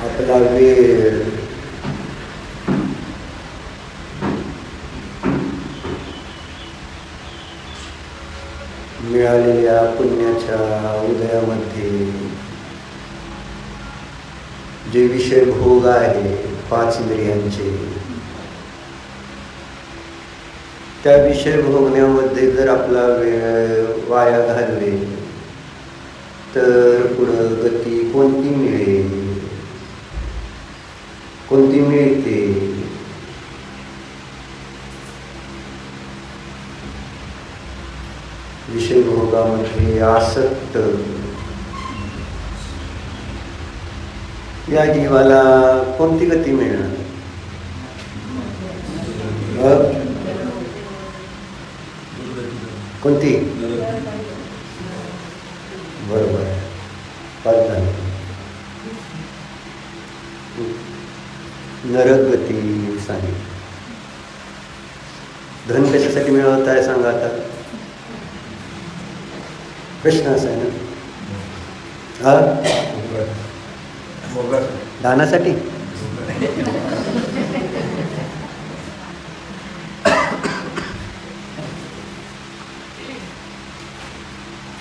आपला वेळ मिळालेल्या पुण्याच्या उदयामध्ये जे विषय भोग आहे 5 इंद्रियांचे, त्या विषय भोगण्यामध्ये जर आपला वेळ वाया घालवे तर पुढं गती कोणती मिळेल, कोणती मिळते? विषय भोगामध्ये आसक्त या जीवाला कोणती गती मिळणार? कोणती? बरोबर, नरक गती सांगितली. धन कशासाठी मिळवत आहे सांगा आता? प्रश्न असा आहे ना, दानासाठी?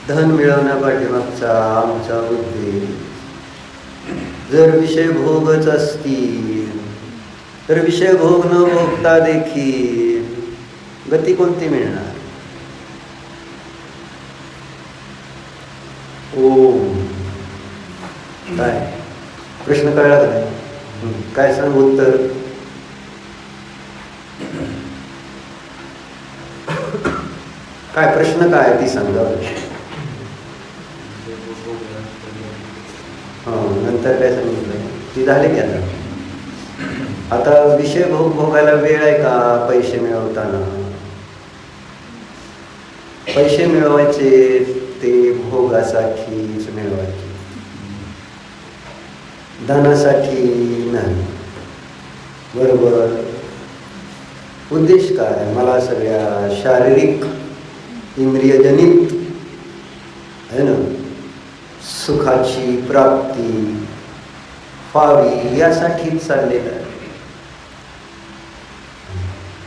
धन मिळवण्यापाठीमागचा आमचा उद्देश जर विषय भोगच असतील तर विषय भोग न भोगता देखील गती कोणती मिळणार? काय प्रश्न कळला का नाही? काय सांग उत्तर? काय प्रश्न काय ती सांगा. नंतर काय सांगितलं ती झाले की आता विषय भोगायला वेळ आहे का? पैसे मिळवताना पैसे मिळवायचे ते भोगासाठीच मिळवायचे. दानासाठी नाही. बरोबर. उद्देश काय? मला सगळ्या शारीरिक इंद्रियजनित आहे ना सुखाची प्राप्ती व्हावी यासाठीच चाललेलं आहे.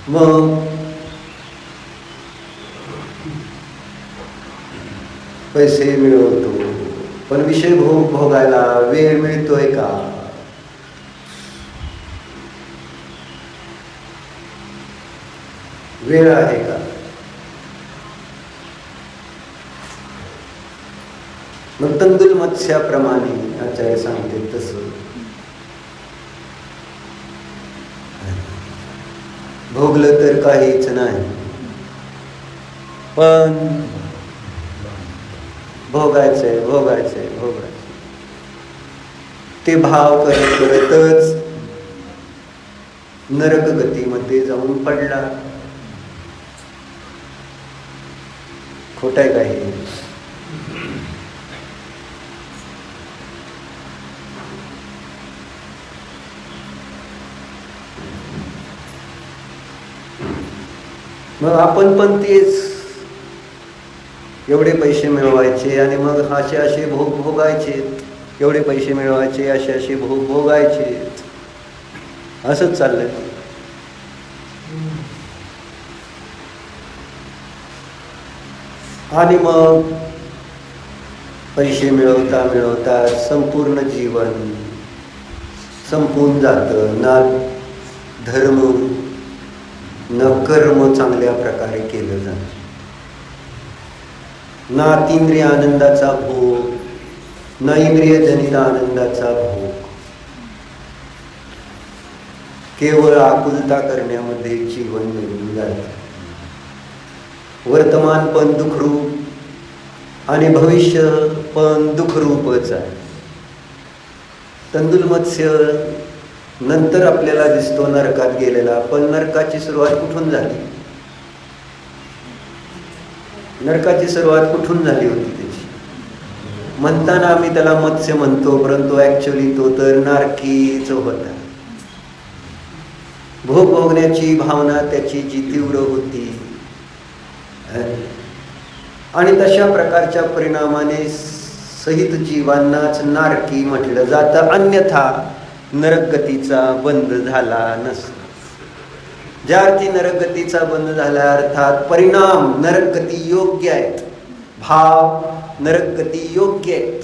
मग पैसे मिळवतो, पण विषय भोगायला वेळ मिळतोय का? वेळ आहे का? मग तंदुल मत्स्याप्रमाणे आचार्य सांगते तसं भोगलं तर काहीच नाही, पण भोगायचंय भोगायचंय भोगायचं ते भाव करत करतच नरक गतीमध्ये जाऊन पडला. खोट आहे काही? मग आपण पण तेच एवढे पैसे मिळवायचे आणि मग असे असे भोग भोगायचे, एवढे पैसे मिळवायचे असे असे भोग भोगायचे, असंच चाललंय. आणि मग पैसे मिळवता मिळवता संपूर्ण जीवन संपून जातं. ना धर्म न कर्म चांगल्या प्रकारे केलं जातं, ना अतींद्रिय आनंदाचा भोग, ना इंद्रियजनित आनंदाचा भोग. केवळ आकुलता करण्यामध्ये जीवन निघून जातं. वर्तमान पण दुःखरूप आणि भविष्य पण दुःखरूपच आहे. तंदुल मत्स्य नंतर आपल्याला दिसतो नरकात गेलेला, पण नरकाची सुरुवात कुठून झाली? नरकाची सुरुवात कुठून झाली होती त्याची? म्हणताना आम्ही त्याला मत्स्य म्हणतो, परंतु ऍक्च्युअली तो तर नारकीच होता. भोग भोगण्याची भावना त्याची जी तीव्र होती आणि तशा प्रकारच्या परिणामाने सहित जीवांनाच नारकी म्हटलं जातं, अन्यथा नरकगतीचा बंद झाला नसता. ज्या अर्थी नरकगतीचा बंद झाला अर्थात परिणाम नरकगती योग्य आहेत, भाव नरकगती योग्य आहेत.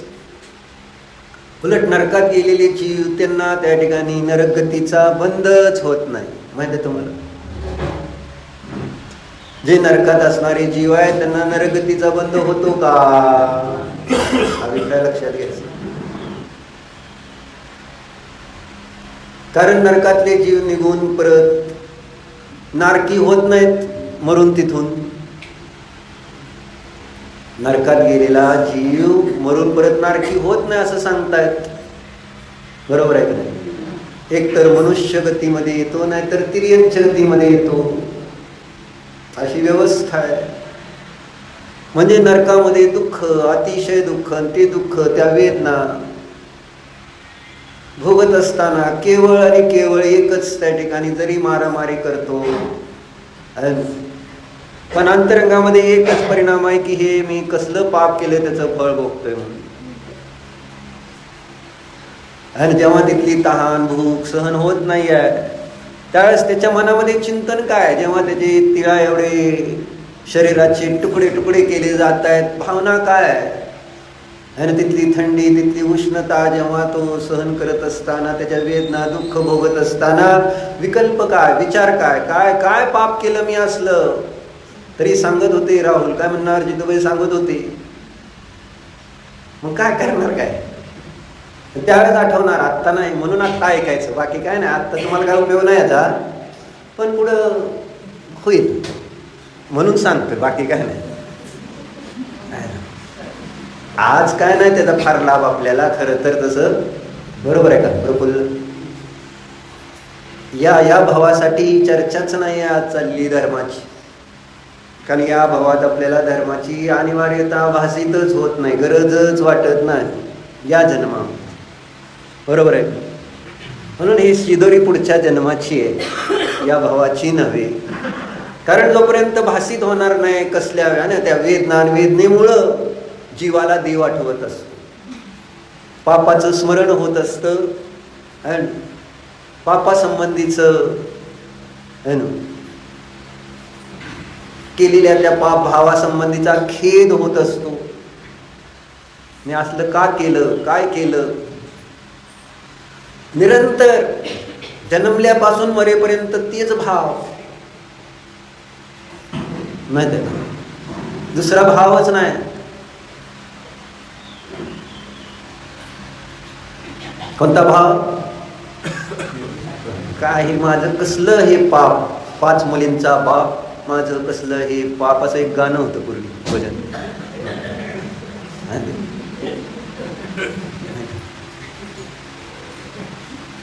उलट नरकात गेलेले जीव त्यांना त्या ठिकाणी नरकगतीचा बंदच होत नाही. माहिती आहे तुम्हाला? जे नरकात असणारे जीव आहेत त्यांना नरकगतीचा बंद होतो का? अभिप्राय लक्षात घ्यायचा. कारण नरकातले जीव निघून परत नारकी होत नाहीत मरून तिथून. नरकात गेलेला जीव मरून परत नारकी होत नाही असं सांगतायत. बरोबर आहे की नाही? एक तर मनुष्य गतीमध्ये येतो, नाहीतर तिर्यंच गतीमध्ये येतो, अशी व्यवस्था आहे. म्हणजे नरकामध्ये दुःख, अतिशय दुःख, ते दुःख त्या वेदना भोगत असताना केवळ आणि केवळ एकच त्या ठिकाणी जरी मारामारी करतो, पण अंतरंगामध्ये एकच परिणाम आहे की हे मी कसलं पाप केलं त्याचं फळ भोगतोय म्हणून. आणि जेव्हा तिथली तहान भूक सहन होत नाही आहे त्यावेळेस त्याच्या मनामध्ये चिंतन काय? जेव्हा त्याचे तिळा एवढे शरीराचे तुकडे तुकडे केले जात आहेत, भावना काय? आणि तिथली थंडी, तिथली उष्णता जेव्हा तो सहन करत असताना, त्याच्या वेदना दुःख भोगत असताना विकल्प काय, विचार काय, काय काय पाप केलं मी असलं? तरी सांगत होते राहुल, काय म्हणणार, जितूबाई सांगत होते. मग काय करणार? काय त्यावेळेस आठवणार, आत्ता नाही. म्हणून आत्ता ऐकायचं, बाकी काय नाही. आत्ता तुम्हाला काय उपयोग नाही याचा, पण पुढं होईल म्हणून सांगतोय, बाकी काय नाही. आज काय नाही त्याचा फार लाभ आपल्याला, खरं तर तसं बरोबर आहे का प्रफुल्ल? या भावासाठी चर्चाच नाही आज चालली धर्माची. कारण या भावात आपल्याला धर्माची अनिवार्यता भासितच होत नाही, गरजच वाटत नाही या जन्मात. बरोबर आहे. म्हणून ही शिदोरी पुढच्या जन्माची आहे, या भावाची नव्हे. कारण जोपर्यंत भासित होणार नाही कसल्या त्या वेदनेमुळं जीवाला देव आठवत असतो, पापाचं स्मरण होत असतं, पापासंबंधीचं केलेल्या त्या पाप भावासंबंधीचा खेद होत असतो. मी असलं का केलं, काय केलं. निरंतर जन्मल्यापासून मरेपर्यंत तेच भाव, माहिती आहे, दुसरा भावच नाही. कोणता भाव? काय माझं कसलं हे पाप, 5 मुलींचा बाप, माझं कसलं हे पाप, असं एक गाणं होतं पूर्वी भजन.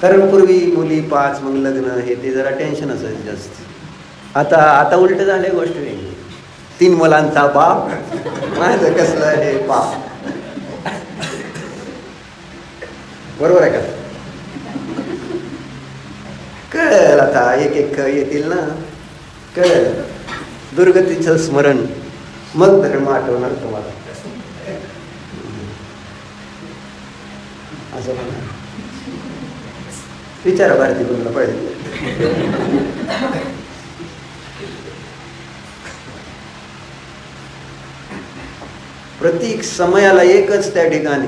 कारण पूर्वी मुली 5 मग लग्न हे ते जरा टेन्शन असायचं जास्त. आता उलट झाले गोष्ट वेगळी. 3 मुलांचा बाप, माझं कसलं हे पाप. बरोबर आहे का? कळेल आता, एक एक येतील ना, कळेल. दुर्गतीचं स्मरण, मग धर्म आठवणार तुम्हाला. असं म्हणा, विचारा भारती बंधूला पाहिजे. प्रत्येक समयाला एकच त्या ठिकाणी,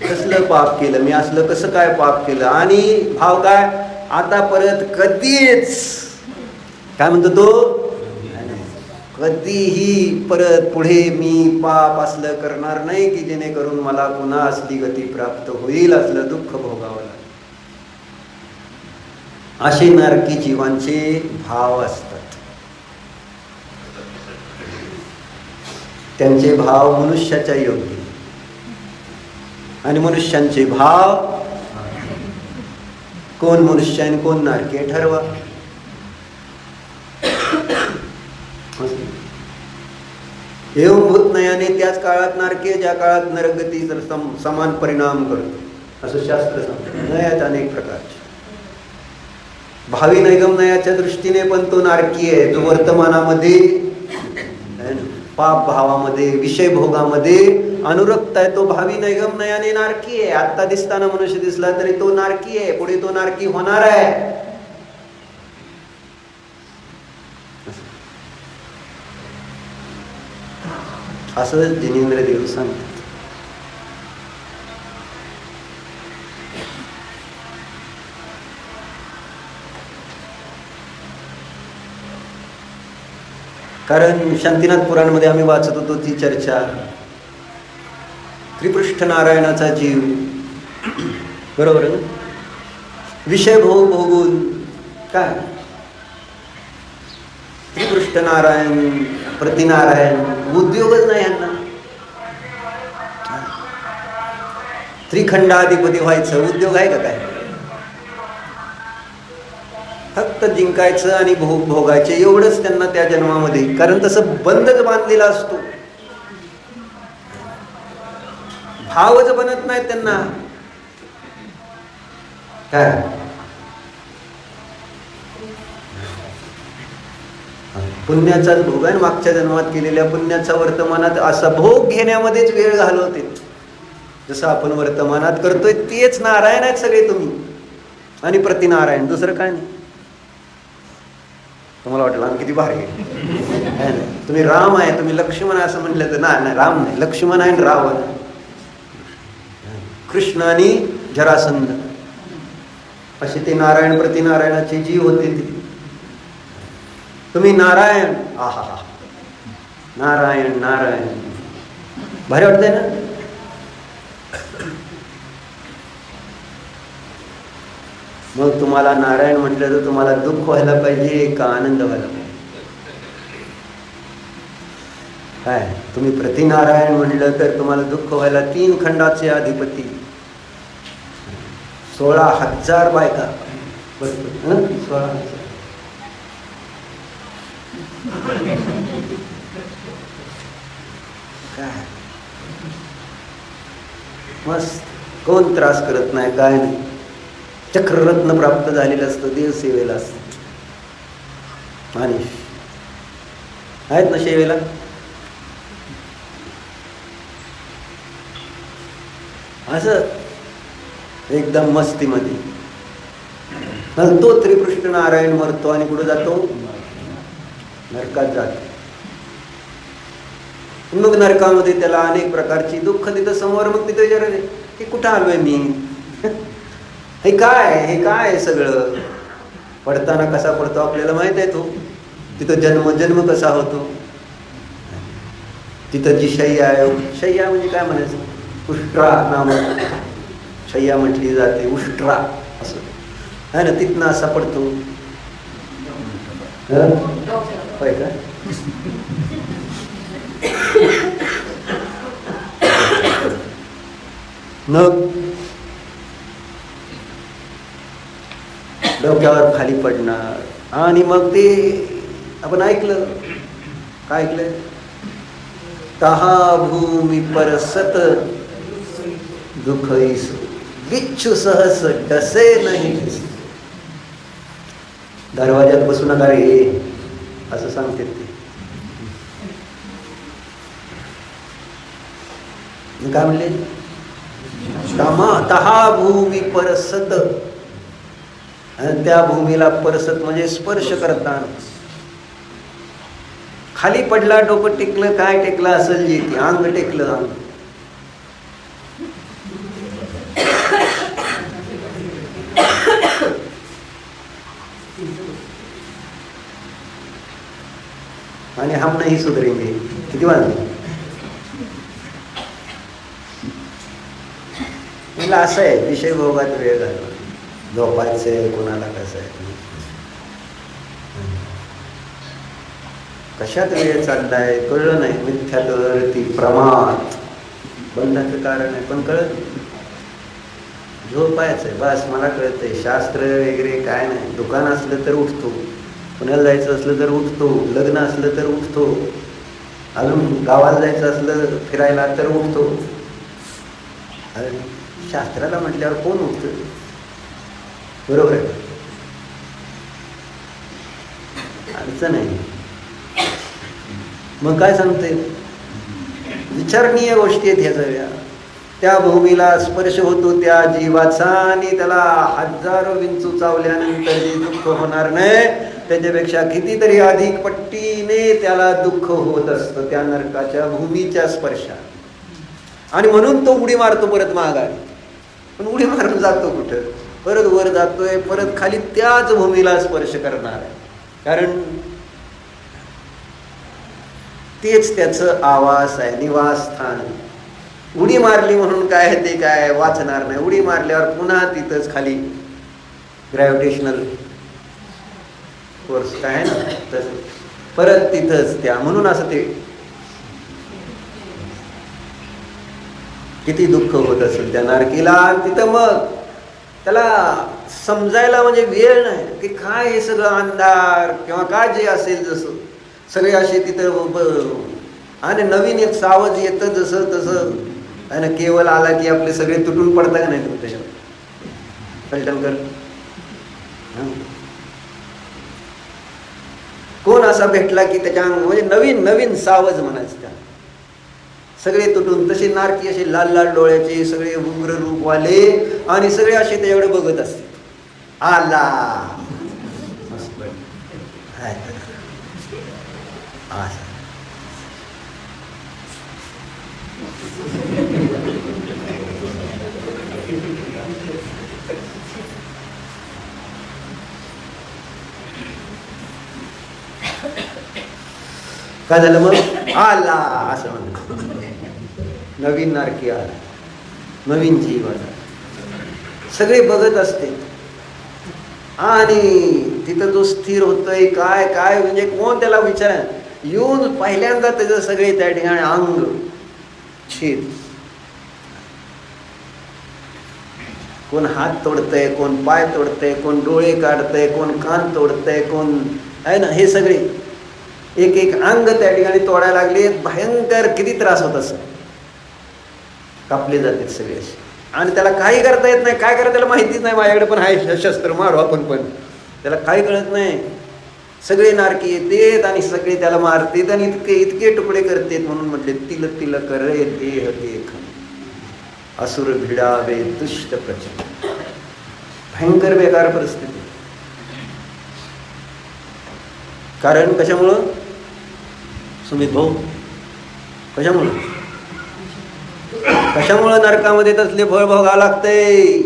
कसलं पाप केलं मी, असलं कसं काय पाप केलं. आणि भाव काय, आता परत कधीच, काय म्हणतो तो, कधीही परत पुढे मी पाप असलं करणार नाही की जेणेकरून मला पुन्हा असली गती प्राप्त होईल, असलं दुःख भोगावं लागेल. असे नरकी जीवांचे भाव असतात. त्यांचे भाव मनुष्याच्या योग्य, आणि मनुष्यांचे भाव, कोण मनुष्य आणि कोण नरके ठरवा. एवं भूत नयाने, त्याच काळात नारके ज्या काळात नरगती समान परिणाम करतो, असं शास्त्र सांगतं. नयात अनेक प्रकारचे भावी नैगम नयाच्या दृष्टीने पण तो नारकी आहे. जो वर्तमानामध्ये पाप भावामध्ये, विषय भोगामध्ये अनुरक्त आहे, तो भावी नैगम नयाने नारकी आहे. आत्ता दिसताना मनुष्य दिसला तरी तो नारकी आहे, पुढे तो नारकी होणार आहे. असं जिनेंद्र देव सांगतात. कारण शांतीनाथ पुराणमध्ये आम्ही वाचत होतो ती चर्चा, त्रिपृष्ठ नारायणाचा जीव, बरोबर ना, विषय भोग भोगून काय, त्रिपृष्ठ नारायण, प्रतिनारायण, उद्योगच नाही यांना. त्रिखंडाधिपती व्हायचं उद्योग आहे का काय? फक्त जिंकायचं आणि भोग भोगायचे, एवढंच त्यांना त्या जन्मामध्ये. कारण तसं बंधच बांधलेला असतो, भावच बनत नाही त्यांना. काय पुण्याचाच भोग आहे, मागच्या जन्मात केलेल्या पुण्याचा वर्तमानात असा भोग घेण्यामध्येच वेळ घालवते. जसं आपण वर्तमानात करतोय तेच नारायण आहेत सगळे तुम्ही, आणि प्रतिनारायण, दुसरं काय नाही. तुम्हाला वाटलं आम्ही किती भारी आहे, तुम्ही राम आहे, तुम्ही लक्ष्मण आहे असं म्हटलं तर नाही, राम नाही, लक्ष्मण आहे, रावण, कृष्ण आणि जरासंध, असे ते नारायण प्रतिनारायणाचे जीव होते. ते तुम्ही नारायण, आहा, नारायण नारायण, भारी वाटतंय ना. मग तुम्हाला नारायण म्हटलं तर तुम्हाला दुःख व्हायला पाहिजे का आनंद व्हायला पाहिजे? काय तुम्ही प्रतिनारायण म्हटलं तर तुम्हाला दुःख व्हायला. 3 खंडाचे अधिपती, 16,000 बायका, 16,000. काय मस्त कोण त्रास करत नाही, काय नाही. चक्ररत्न प्राप्त झालेलं असतं, देव सेवेला असतं. आणि आहेत ना सेवेला. असं एकदम मस्तीमध्ये. तो त्रिकृष्ण नारायण मरतो आणि कुठं जातो? नरकात जातो. मग नरकामध्ये त्याला अनेक प्रकारची दुःख तिथं समोर. मग तिथं विचारायचे की कुठं आलोय मी? हे काय सगळं? पडताना कसा पडतो आपल्याला माहित आहे. तो तिथं जन्म कसा होतो. तिथं जी शय्या आहे, शय्या म्हणजे काय म्हणायचं? उष्ट्रा नामक शय्या म्हटली जाते, उष्ट्रा असं आहे ना. तिथनं असा पडतो. होय का? मग डोक्यावर खाली पडणार. आणि मग ते आपण ऐकलं. काय ऐकलंय? तहा भूमी परसत दुखईस बिच्छू सहस डसे नाही. दरवाज्यात बसू नका रे असं सांगते ते. काय म्हणले? तहा भूमी परसत. आणि त्या भूमीला परसत म्हणजे स्पर्श करताना. खाली पडला, डोकं टेकलं, काय टेकलं असेल जे ते, अंग टेकलं. अंग आणि हम नाही सुधरेंगे. किती वाजले? मला असं आहे, विषय भोगात वेळ घालवा. झोपायचंय कोणाला, कसं आहे, कशात वेळ चाललाय कळलं नाही. मिथ्यात्वरती प्रमाद बंधाचं कारण आहे, पण कळत. झोपायचंय बस, मला कळतंय. शास्त्र वगैरे काय नाही. दुकान असलं तर उठतो, पुण्याला जायचं असलं तर उठतो, लग्न असलं तर उठतो, अजून गावाला जायचं असलं फिरायला तर उठतो. शास्त्राला म्हटल्यावर कोण उठतं? बरोबर आहे. अडचण आहे. मग काय सांगते? विचारणीय गोष्टी आहेत ह्या सगळ्या. त्या भूमीला स्पर्श होतो त्या जीवाचा, आणि त्याला हजारो विंचू चावल्यानंतर जे दुःख होणार नाही त्याच्यापेक्षा कितीतरी अधिक पट्टीने त्याला दुःख होत असतं त्या नरकाच्या भूमीच्या स्पर्शात. आणि म्हणून तो उडी मारतो परत माघारी. पण उडी मारून जातो कुठं? परत वर जातोय, परत खाली त्याच भूमीला स्पर्श करणार आहे. कारण तेच त्याचं आवास आहे, निवासस्थान. उडी मारली म्हणून काय ते काय वाचणार नाही. उडी मारल्यावर पुन्हा तिथंच खाली ग्रॅव्हिटेशनल फोर्स काय ना, तसं परत तिथंच त्या. म्हणून असं ते किती दुःख होत असेल त्या नारकीला. तिथं मग त्याला समजायला म्हणजे वेळ नाही की काय हे सगळं अंधार किंवा काय जे असेल जसं सगळे असे तिथं. आणि नवीन एक सावज येतं जसं तसं आहे ना. केवळ आला की आपले सगळे तुटून पडता का नाही तुम्ही त्याच्यावर? फलटणकर कोण असा भेटला की त्याच्या म्हणजे नवीन नवीन सावज म्हणायचं त्या. सगळे तुटून तसे नारकी असे लाल लाल डोळ्याचे सगळे उग्र रूपवाले आणि सगळे असे त्याच्याकडे बघत असते. आला काय झालं मग? आला असं म्हणलं. नवीन नारकी आला, नवीन जीव आला. सगळे बघत असते. आणि तिथं जो स्थिर होतोय काय काय म्हणजे कोण त्याला विचार येऊन पहिल्यांदा त्याचं सगळे त्या ठिकाणी अंग छेद. कोण हात तोडतंय, कोण पाय तोडतंय, कोण डोळे काढतंय, कोण कान तोडतंय, कोण आहे ना. हे सगळे एक एक अंग त्या ठिकाणी तोडायला लागले. भयंकर किती त्रास होत असं. कापले जातात सगळे असे. आणि त्याला काही करता येत नाही, काय करा त्याला माहितीच नाही. माझ्याकडे पण आहे शस्त्र, मारू आपण, पण त्याला काही कळत नाही. सगळे नारकी येतात आणि सगळे त्याला मारतात आणि इतके इतके तुकडे करतात. म्हणून म्हटले तिल तिल करे देह देख असुर भिडावे दुष्ट प्रचंड. भयंकर बेकार परिस्थिती. कारण कशामुळं सुमित भाऊ, कशामुळं नरकामध्ये तसले फळ भोगावं लागतंय?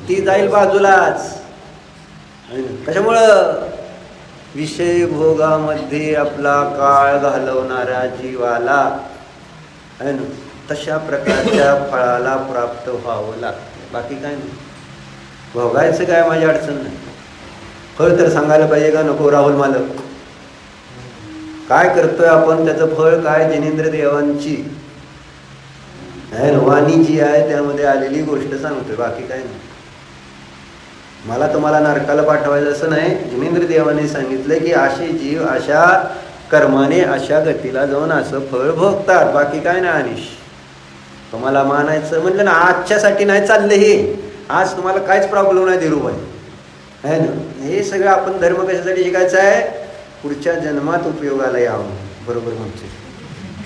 ती जाईल बाजूलाच. कशामुळं? विषय भोगामध्ये आपला काळ घालवणाऱ्या जीवाला आहे ना तशा प्रकारच्या फळाला प्राप्त व्हावं लागतं. बाकी काय नाही. भोगायचं काय माझी अडचण नाही. फळ तर सांगायला पाहिजे का नको? राहुल मालक, काय करतोय आपण, त्याचं फळ काय? जिनेंद्र देवांची वाणी जी आहे त्यामध्ये आलेली गोष्ट सांगतोय, बाकी काय नाही. मला तुम्हाला नरकाला पाठवायचं असं नाही. जिनेंद्र देवाने सांगितलं की असे जीव अशा कर्माने अशा गतीला जाऊन असं फळ भोगतात, बाकी काय नाही. अनिश तुम्हाला मानायचं म्हटलं ना, आजच्यासाठी नाही चाललं हे. आज तुम्हाला काहीच प्रॉब्लेम नाही धीरूभाई, आहे ना. हे सगळं आपण धर्म कशासाठी शिकायचं आहे? पुढच्या जन्मात उपयोगाला यावं. बरोबर म्हणते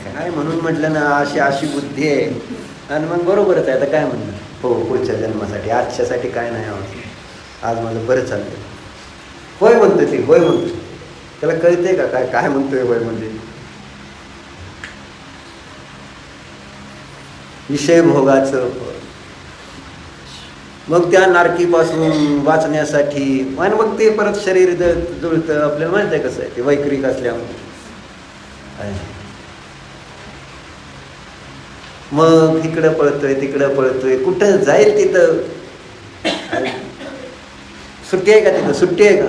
काय? म्हणून म्हटलं ना अशी बुद्धी आहे. आणि मग बरोबरच आहे. आता काय म्हणणार? हो, पुढच्या जन्मासाठी, आजच्यासाठी काय नाही हवं. आज माझं बरं चाललं. होय म्हणतो ते, होय म्हणतो. त्याला कळते का काय काय म्हणतोय होय म्हणजे? विषय भोगाचं फळ. मग त्या नारकीपासून वाचण्यासाठी आणि मग ते परत शरीर जुळतं. आपल्याला माहित आहे कसं आहे ते, वैक्रिक असल्यामुळे. मग इकडं पळतोय तिकडं पळतोय, कुठं जाईल तिथं सुट्टी आहे का? तिथं सुट्टी आहे का?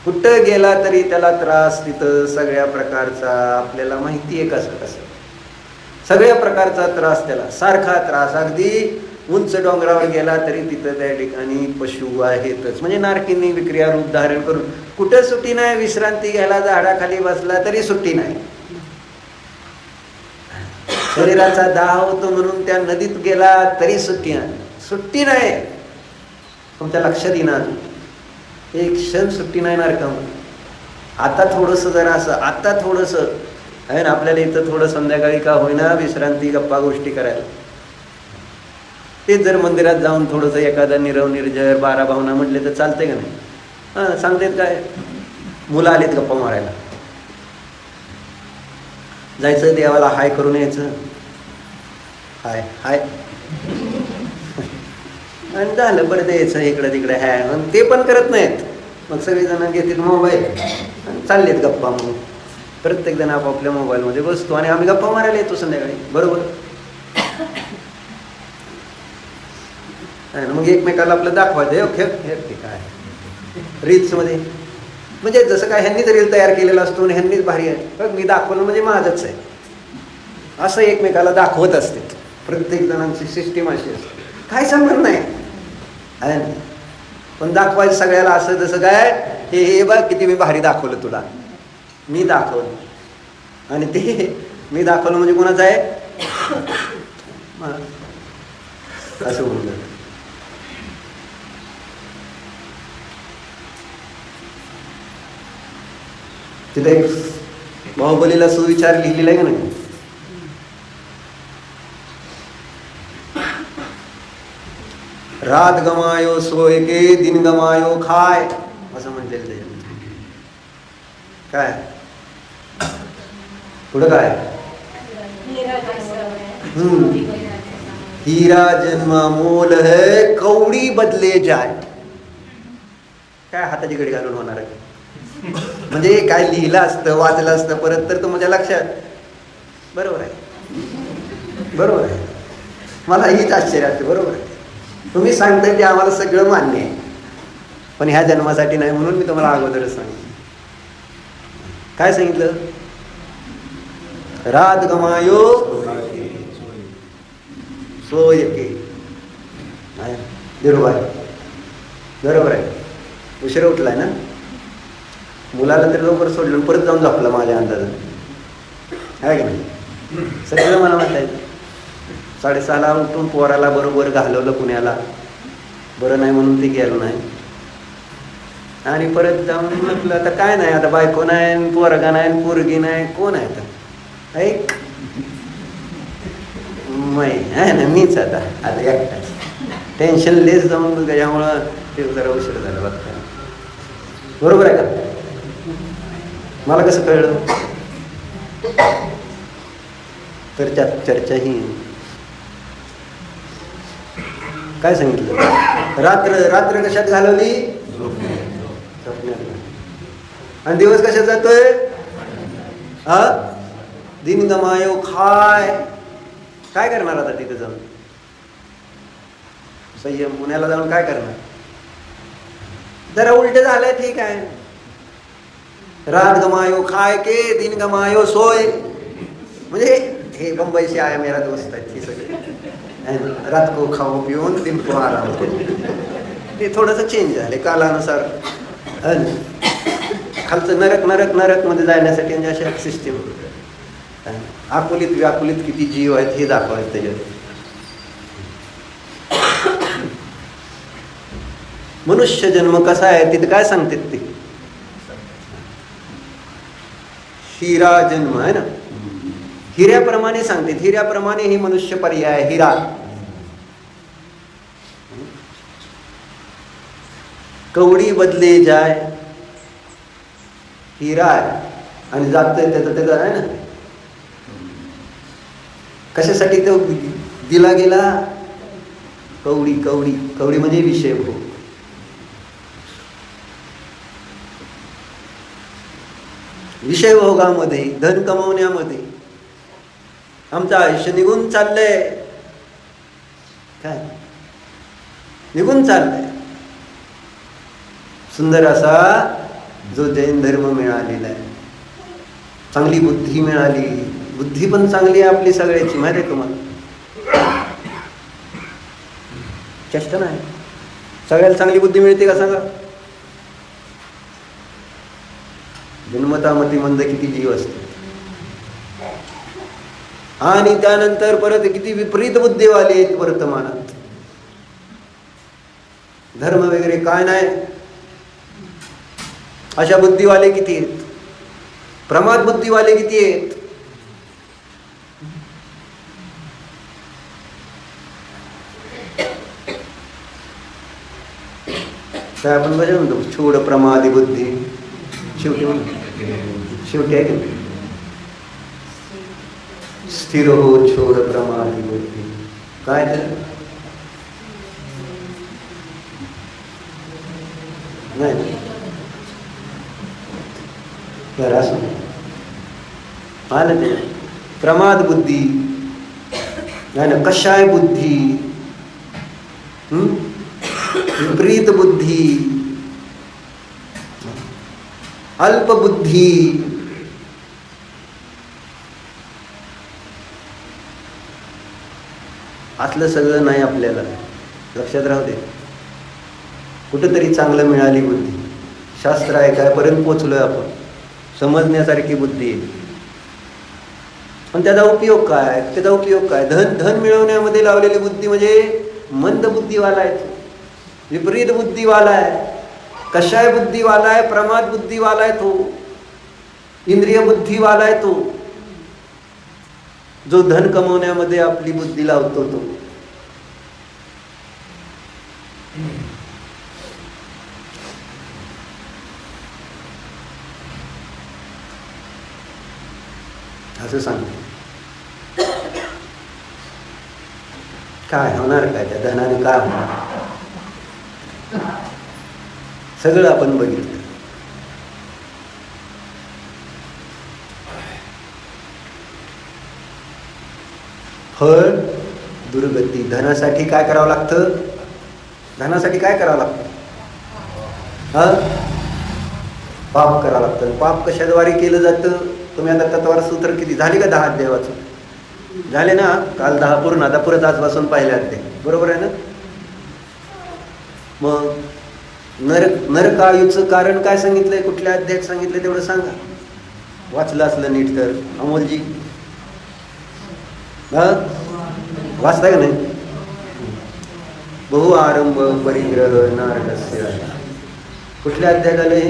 कुठं गेला तरी त्याला त्रास तिथं सगळ्या प्रकारचा. आपल्याला माहिती आहे कसं कसं सगळ्या प्रकारचा त्रास, त्याला सारखा त्रास. अगदी उंच डोंगरावर गेला तरी तिथं त्या ठिकाणी पशु आहेतच. म्हणजे नारकींनी विक्रिया रूप धारण करून कुठं सुट्टी नाही. विश्रांती घ्यायला झाडाखाली बसला तरी सुट्टी नाही. शरीराचा दाह होतो म्हणून त्या नदीत गेला तरी सुट्टी नाही. तुमच्या लक्षात येणार एक क्षण सुट्टी नाही नरकामध्ये. आता थोडंसं जरा असं, आता थोडंसं आहे ना, आपल्याला इथं थोडं संध्याकाळी का होईना विश्रांती गप्पा गोष्टी करायला. तेच जर मंदिरात जाऊन थोडंसं एखादा निरव निर्जर 12 भावना म्हटले तर चालतंय का नाही? हां, सांगतेत काय, मुलं आलीत गप्पा मारायला, जायचं देवाला हाय करून यायचं, हाय हाय आणि झालं. बरं द्यायचं इकडं तिकडे हाय. आणि ते पण करत नाहीत. मग सगळेजण घेतात मोबाईल आणि चाललेत गप्पा. मग प्रत्येक जण आपापल्या मोबाईलमध्ये बसतो आणि आम्ही गप्पा मारायला येतो संध्याकाळी. बरोबर. मग एकमेकाला आपलं दाखवायचं हे काय रील्समध्ये. म्हणजे जसं काय ह्यांनीच रील तयार केलेला असतो आणि ह्यांनीच भारी आहे, बघ मी दाखवलं म्हणजे माझंच आहे असं एकमेकाला दाखवत असते. प्रत्येक जणांची सिस्टीम अशी असते. काही संबंध नाही आहे ना, पण दाखवायचं सगळ्याला असं जसं काय हे बघ किती मी भारी दाखवलं तुला, मी दाखवलं. आणि ते मी दाखवलं म्हणजे कोणाचं आहे असं होऊन जातं. तिथे एक बाहुबलीला सुविचार लिहिलेला आहे का नाही, रात गमायो सोय के दिन गमायो खाय, असं म्हणलेलं त्याच्यात. काय पुढं काय, हीरा जन्मा मोल है कवडी बदले जाय. काय हाताची घडी घालून होणार आहे? म्हणजे काय लिहिलं असतं, वाचलं असतं परत तर तुमच्या लक्षात. बरोबर आहे, बरोबर आहे. मला हीच आश्चर्य असते. बरोबर आहे, तुम्ही सांगताय ते आम्हाला सगळं मान्य आहे, पण ह्या जन्मासाठी नाही. म्हणून मी तुम्हाला अगोदरच सांगितलं. काय सांगितलं? रात गमायो सोय के. बरोबर आहे. उशिरा उठलाय ना, मुलाला तरी लवकर सोडलं परत जाऊन झोपला माझ्या अंदाजाने, आहे का नाही? सगळं मला म्हणता येतं. 6:30ला उठून पोराला बरोबर घालवलं पुण्याला, बरं नाही म्हणून ते गेलं नाही. आणि परत जाऊन म्हटलं आता काय नाही, आता बायको नाही, पोरगा नाही, पोरगी नाही, कोण आहे आता, ऐक आहे ना मीच आता एकटाच. टेन्शन लेस जाऊन त्याच्यामुळं ते जरा उशीर झाला बघता. बरोबर आहे का? मला कसं कळलं? तर त्यात चर्चा ही काय सांगितलं, रात्र कशात घालवली? आणि दिवस कशात जातोय? दिन गमायो काय करणार आता तिथे जाऊन? संयम पुण्याला जाऊन काय करणार? जरा उलट झालंय, ठीक आहे. रात गमायो खाय के, दिन गमायो सोय. म्हणजे हे बंबईचे आहे मेरा दोस्त आहेत हे सगळे. रात को खाऊ पिऊन दिन को आराम. ते थोडंसं चेंज झाले कालानुसार. खालचं नरक मध्ये जाण्यासाठी म्हणजे अशा सिस्टीम. आकुलीत व्याकुलीत किती जीव आहेत हे दाखवायचं त्याच्यात. मनुष्य जन्म कसा आहे तिथे काय सांगतात ते? हिरा जन्म आहे ना, हिऱ्याप्रमाणे सांगतात. हिऱ्याप्रमाणे ही मनुष्य पर्याय हिरा. कवडी बदले जाय, हिरा आहे आणि जातोय त्याचा आहे ना. कशासाठी तो दिला गेला? कवडी म्हणजे विषय भोग. विषय भोगामध्ये, धन कमवण्यामध्ये आमचं आयुष्य निघून चाललंय. काय निघून चाललंय? सुंदर असा जो जैन धर्म मिळालेला आहे, चांगली बुद्धी मिळाली. बुद्धी पण चांगली आहे आपली सगळ्याची, माहिती आहे तुम्हाला? चेष्टा नाही. सगळ्याला चांगली बुद्धी मिळते का सांगा? जन्मता मतिमंद किती जीव असते. आणि त्यानंतर परत किती विपरीत बुद्धीवाले आहेत वर्तमानात. धर्म वगैरे काय नाही अशा बुद्धिवाले किती आहेत. प्रमाद बुद्धिवाले किती आहेत. काय आपण बघा म्हणतो, छोड प्रमादी बुद्धी. शेवटी आहे की स्थिर हो छोड प्रमादी बुद्धी. काय तर नाही असं आलं ते. प्रमाद बुद्धी नाही ना, कषाय बुद्धी, विपरीत बुद्धी, अल्पबुद्धी, असलं सगळं नाही आपल्याला. लक्षात राहू दे. कुठंतरी चांगलं मिळाली बुद्धी. शास्त्र आहे काय पर्यंत पोचलोय आपण, समजण्यासारखी बुद्धी आहे. पण त्याचा उपयोग काय? धन मिळवण्यामध्ये लावलेली बुद्धी म्हणजे मंद बुद्धीवाला आहे तो, विपरीत बुद्धीवाला आहे, कषाय बुद्धीवाला आहे, प्रमाद बुद्धीवाला आहे तो, इंद्रिय बुद्धीवाला आहे तो. जो धन कमवण्यामध्ये आपली बुद्धी लावतो तो. असं सांगतो. काय होणार? काय त्या धनाने काय होणार? सगळं आपण बघितलं. फळ दुर्गती. धनासाठी काय करावं लागतं? धनासाठी काय करावं लागतं? पाप करावं लागतं. पाप कशाद्वारे केलं जातं? तुम्ही आता तत्वार सूत्र किती झाली का? 10 अध्यायाचं झाले ना. काल 10 पूर्ण, आता परत आजपासून पहिले अध्याय. बरोबर आहे ना? मग नरकायूचं कारण काय सांगितलंय? कुठल्या अध्यायात सांगितलंय तेवढं सांगा. वाचलं असलं नीट तर अमोलजी. वाचताय का नाही? बहु आरंभ परिग्रह नारकस्य. कुठल्या अध्यायात आले?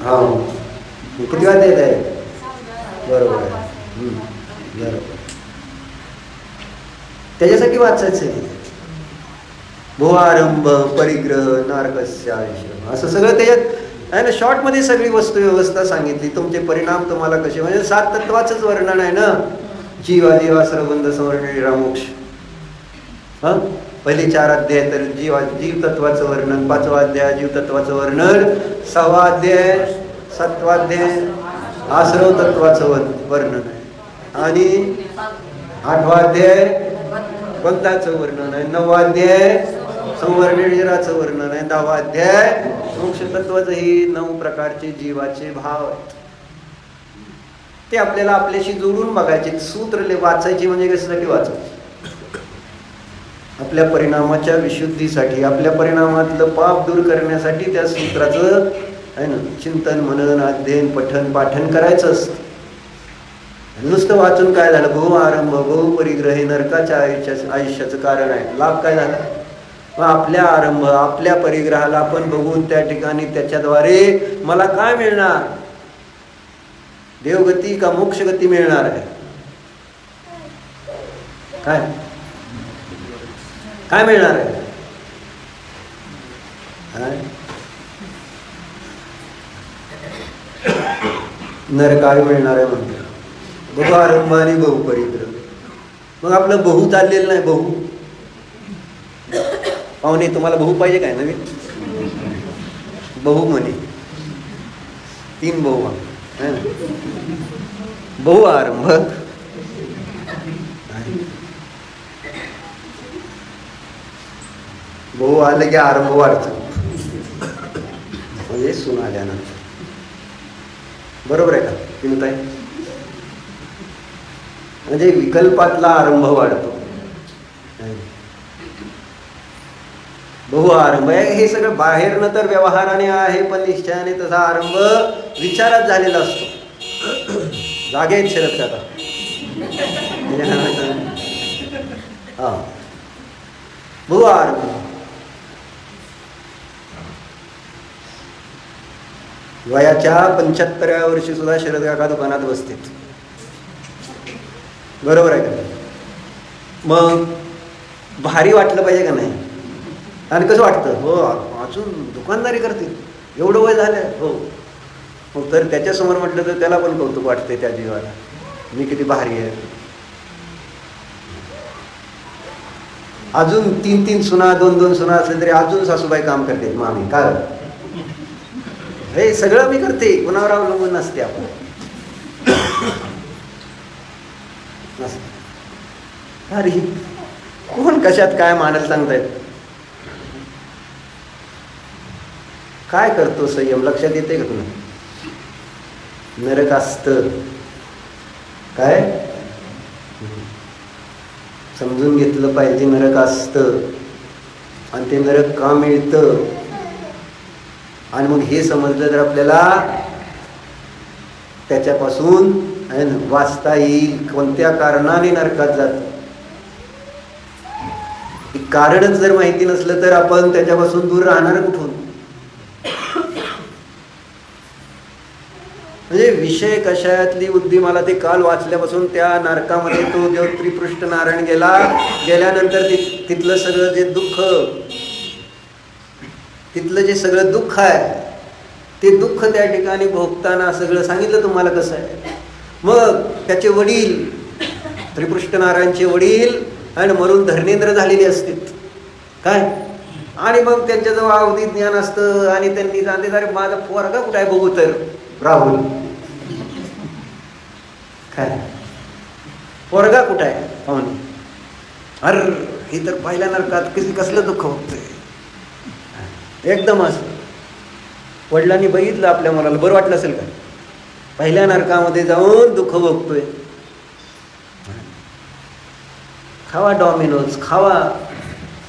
हा, किती अध्यायात आहे? बरोबर आहे. बरोबर. त्याच्यासाठी वाचायचं आहे. बहु आरंभ परिग्रह नारकस्य आयुष्य, असं सगळं त्याच्यात आहे ना. शॉर्टमध्ये सगळी वस्तू व्यवस्था सांगितली. तुमचे परिणाम तुम्हाला कसे, म्हणजे 7 तत्वाचंच वर्णन आहे ना. जीवा सर्वबंध संवरण मोक्ष. हा, पहिले 4 अध्याय तर जीव तत्वाचं वर्णन, 5वा अध्याय जीव तत्वाचं वर्णन, 6वा अध्याय 7वा अध्याय आश्रव तत्वाचं वर्णन आहे, आणि 8वा अध्याय बंधाचं वर्णन आहे, 9वा अध्याय संवर्णिराचं वर्णन आहे, 10वा अध्याय मोक्ष तत्वाचं. ही 9 प्रकारचे जीवाचे भाव आहेत. ते आपल्याला आपल्याशी जोडून बघायचे. सूत्र वाचायची म्हणजे कशासाठी वाचायची? आपल्या परिणामाच्या विशुद्धीसाठी, आपल्या परिणामातलं पाप दूर करण्यासाठी त्या सूत्राचं आहे ना चिंतन मनन अध्ययन पठन पाठन करायचं असतं. नुसतं वाचून काय झालं? बहु आरंभ बहु परिग्रह हे नरकाच्या आयुष्याचं कारण आहे. लाभ काय झाला? मग आपल्या आरंभ आपल्या परिग्रहाला आपण बघून त्या ठिकाणी त्याच्याद्वारे मला काय मिळणार? देवगती का मोक्षगती मिळणार आहे? काय मिळणार आहे? नरकाय मिळणार आहे म्हणते. बहु आरंभ आणि बहु परिग्रह. मग आपलं बहु चाललेलं नाही. बहु पाहुणे तुम्हाला बहु पाहिजे काय नवीन? बहु म्हणे 3 बहु आहे ना. बहु आरंभ बहु आलं की आरंभ वाढतो, म्हणजे सून आल्यानंतर. बरोबर आहे का चिंताय? म्हणजे विकल्पातला आरंभ वाढतो. बहु आरंभ आहे हे सगळं बाहेरनं तर व्यवहाराने आहे, पण निश्चयाने तसा आरंभ विचारात झालेला असतो. जागेत शिरत का? हा, बहु आरंभ. वयाच्या 75व्या वर्षी सुद्धा शरद काका दुकानात बसतील. बरोबर आहे का? मग भारी वाटलं पाहिजे का नाही? आणि कसं वाटतं? हो, अजून दुकानदारी करतील, एवढं वय झालं. हो, मग तर त्याच्यासमोर म्हटलं तर त्याला पण कौतुक वाटते त्या जीवाला, मी किती भारी आहे. अजून 3 सुना 2 सुना असले तरी अजून सासूबाई काम करते. मामी काय हे सगळं मी करते, कुणावर अवलंबून नसते आपण. अरे कोण कशात काय मांडायला सांगतायत? काय करतो संयम लक्षात येते का तुला? नरक असतं काय समजून घेतलं पाहिजे. नरक असतं आणि ते नरक का मिळतं, आणि मग हे समजलं तर आपल्याला त्याच्यापासून वाचता येईल. कोणत्या कारणाने नरकात जातो कारणच जर माहिती नसलं तर आपण त्याच्यापासून दूर राहणार कुठून? म्हणजे विषय कशातली बुद्धी, मला ते काल वाचल्यापासून त्या नरकामध्ये तो जो त्रिपृष्ठ नारायण गेल्यानंतर तिथलं सगळं जे दुःख, तिथलं जे सगळं दुःख आहे ते दुःख त्या ठिकाणी भोगताना सगळं सांगितलं तुम्हाला कसं आहे. मग त्याचे वडील त्रिपृष्ठ नारायणचे वडील आणि मरून धर्मेंद्र झालेले असतील काय, आणि मग त्यांच्याजवळ अवधी ज्ञान असतं आणि त्यांनी जाणते अरे माझा पोरगा कुठे आहे बघू तर राहुल काय पोरगा कुठं आहे पाहुणे, अरे हे तर पहिल्या नरकात कसलं दुःख होतंय. एकदम असं वडिलांनी बघितलं आपल्या मुलाला, बरं वाटलं असेल का? पहिल्या नरकामध्ये जाऊन दुःख भोगतोय. खावा डॉमिनोज खावा,